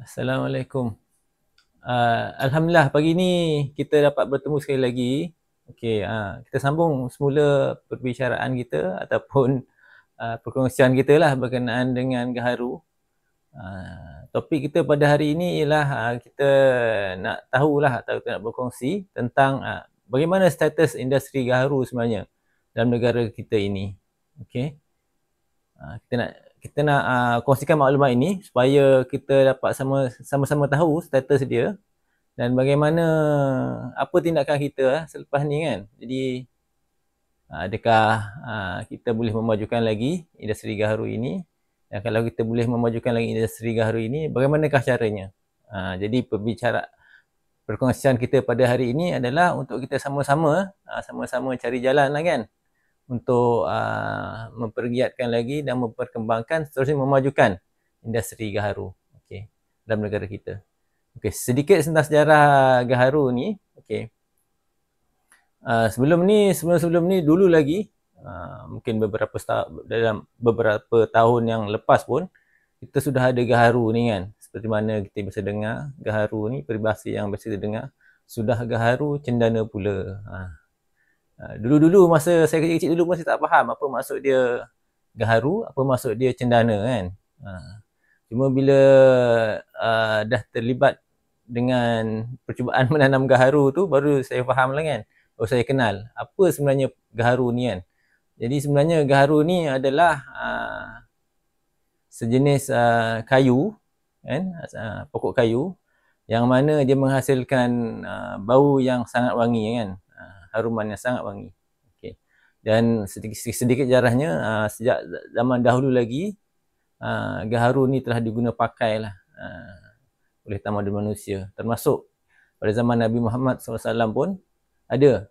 Assalamualaikum. Alhamdulillah pagi ni kita dapat bertemu sekali lagi. Okey, kita sambung semula perbicaraan kita ataupun perkongsian kita lah berkenaan dengan gaharu. Topik kita pada hari ini ialah kita nak tahulah atau kita nak berkongsi tentang bagaimana status industri gaharu sebenarnya dalam negara kita ini. Okey. Kita nak kongsikan maklumat ini supaya kita dapat sama-sama tahu status dia dan bagaimana apa tindakan kita selepas ni kan. Jadi adakah kita boleh memajukan lagi industri gaharu ini, dan kalau kita boleh memajukan lagi industri gaharu ini, bagaimanakah caranya? Jadi perkongsian kita pada hari ini adalah untuk kita sama-sama cari jalan lah kan, untuk mempergiatkan lagi dan memperkembangkan, seterusnya memajukan industri gaharu dalam negara kita. Sedikit tentang sejarah gaharu ni. Sebelum ni dulu lagi, mungkin dalam beberapa tahun yang lepas pun kita sudah ada gaharu ni kan. Seperti mana kita bisa dengar gaharu ni, peribahasa yang biasa kita dengar, sudah gaharu cendana pula. Dulu-dulu masa saya kecil-kecil dulu pun saya tak faham apa maksud dia gaharu, apa maksud dia cendana kan. Cuma bila dah terlibat dengan percubaan menanam gaharu tu, baru saya faham lah kan, baru saya kenal apa sebenarnya gaharu ni kan. Jadi sebenarnya gaharu ni adalah sejenis kayu kan, pokok kayu yang mana dia menghasilkan bau yang sangat wangi kan, haruman yang sangat wangi. Dan sedikit jarahnya, sejak zaman dahulu lagi gaharu ni telah diguna pakai lah oleh tamadun manusia, termasuk pada zaman Nabi Muhammad SAW pun ada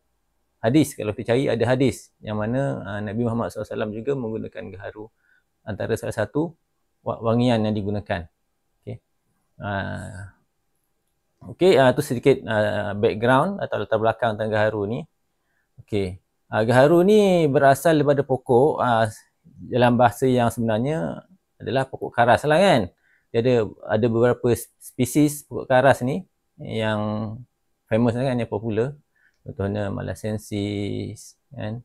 hadis. Kalau kita cari, ada hadis yang mana Nabi Muhammad SAW juga menggunakan gaharu, antara salah satu wangian yang digunakan. Itu sedikit background atau latar belakang tentang gaharu ni. Gaharu ni berasal daripada pokok, dalam bahasa yang sebenarnya adalah pokok karas lah kan. Dia ada beberapa spesies pokok karas ni yang famous kan, yang popular. Contohnya Malasensis kan,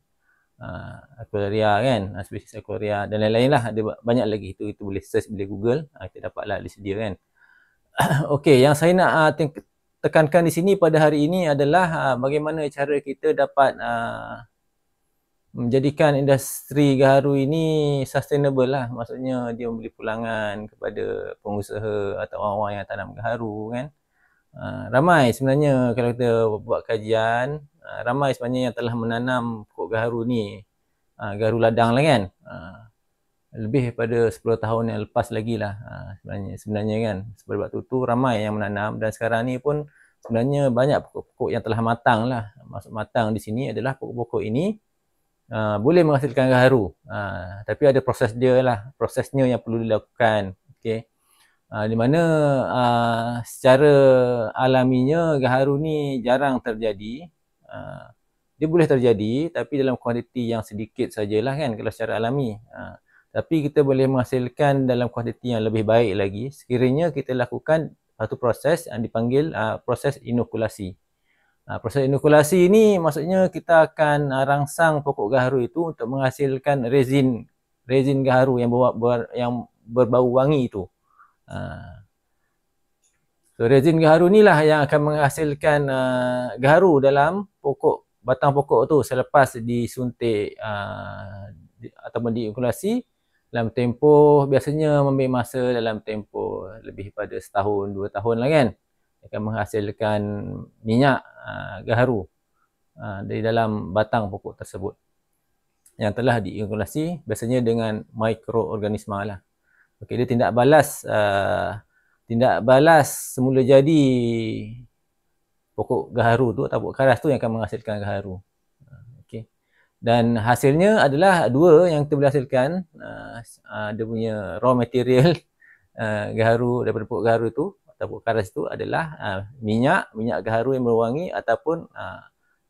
Aquaria kan, spesies Aquaria dan lain-lain lah. Ada banyak lagi, itu boleh search, boleh Google, kita dapatlah list dia kan. Yang saya nak tekankan di sini pada hari ini adalah bagaimana cara kita dapat menjadikan industri gaharu ini sustainable lah. Maksudnya dia memberi pulangan kepada pengusaha atau orang-orang yang tanam gaharu kan. Ramai sebenarnya, kalau kita buat kajian, ramai sebenarnya yang telah menanam pokok gaharu ni, gaharu ladang lah kan, lebih daripada 10 tahun yang lepas lagi lah sebenarnya kan. Sebab tu ramai yang menanam, dan sekarang ni pun sebenarnya banyak pokok-pokok yang telah matang lah. Maksud matang di sini adalah pokok-pokok ini boleh menghasilkan gaharu, tapi ada proses dia lah, prosesnya yang perlu dilakukan. Di mana secara alaminya gaharu ni jarang terjadi. Dia boleh terjadi tapi dalam kuantiti yang sedikit sajalah kan, kalau secara alami. Tapi kita boleh menghasilkan dalam kuantiti yang lebih baik lagi sekiranya kita lakukan satu proses yang dipanggil proses inokulasi. Proses inokulasi ini maksudnya kita akan rangsang pokok gaharu itu untuk menghasilkan resin gaharu yang berbau wangi itu. Resin gaharu inilah yang akan menghasilkan gaharu dalam batang pokok tu selepas disuntik ataupun diinokulasi dalam tempoh, biasanya memberi masa dalam tempoh lebih pada setahun, 2 tahun lah kan, akan menghasilkan minyak gaharu dari dalam batang pokok tersebut yang telah diinokulasi, biasanya dengan mikroorganisma lah. Dia tindak balas semula jadi pokok gaharu tu atau pokok karas tu yang akan menghasilkan gaharu. Dan hasilnya adalah dua yang kita boleh hasilkan. Dia punya raw material gaharu daripada pokok gaharu tu atau pokok karas tu adalah minyak gaharu yang berwangi, ataupun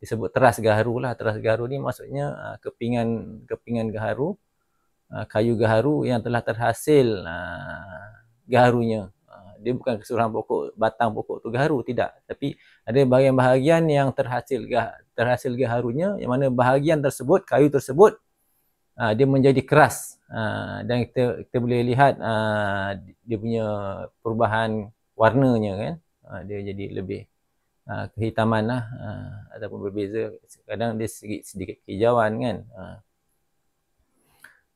disebut teras gaharu lah. Teras gaharu ni maksudnya kepingan gaharu, kayu gaharu yang telah terhasil gaharunya dia bukan keseluruhan pokok, batang pokok tu gaharu, tidak. Tapi ada bahagian-bahagian yang terhasil gaharunya, yang mana bahagian tersebut, kayu tersebut dia menjadi keras, dan kita boleh lihat dia punya perubahan warnanya kan, dia jadi lebih kehitaman lah, ataupun berbeza. Kadang dia sedikit kehijauan kan,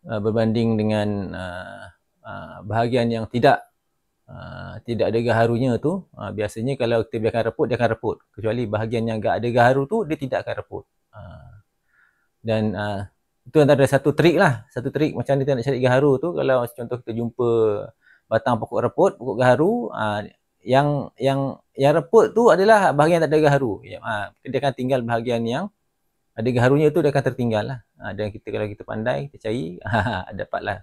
berbanding dengan bahagian yang tidak ada gaharunya tu, biasanya kalau kita biarkan reput, dia akan reput. Kecuali bahagian yang agak ada gaharu tu, dia tidak akan reput. Dan itu antara satu trik lah, satu trik macam kita nak cari gaharu tu. Kalau contoh kita jumpa batang pokok reput, pokok gaharu, yang reput tu adalah bahagian tak ada gaharu. Dia akan tinggal bahagian yang ada gaharunya tu, dia akan tertinggal lah. Dan kita, kalau kita pandai, kita cari, dapatlah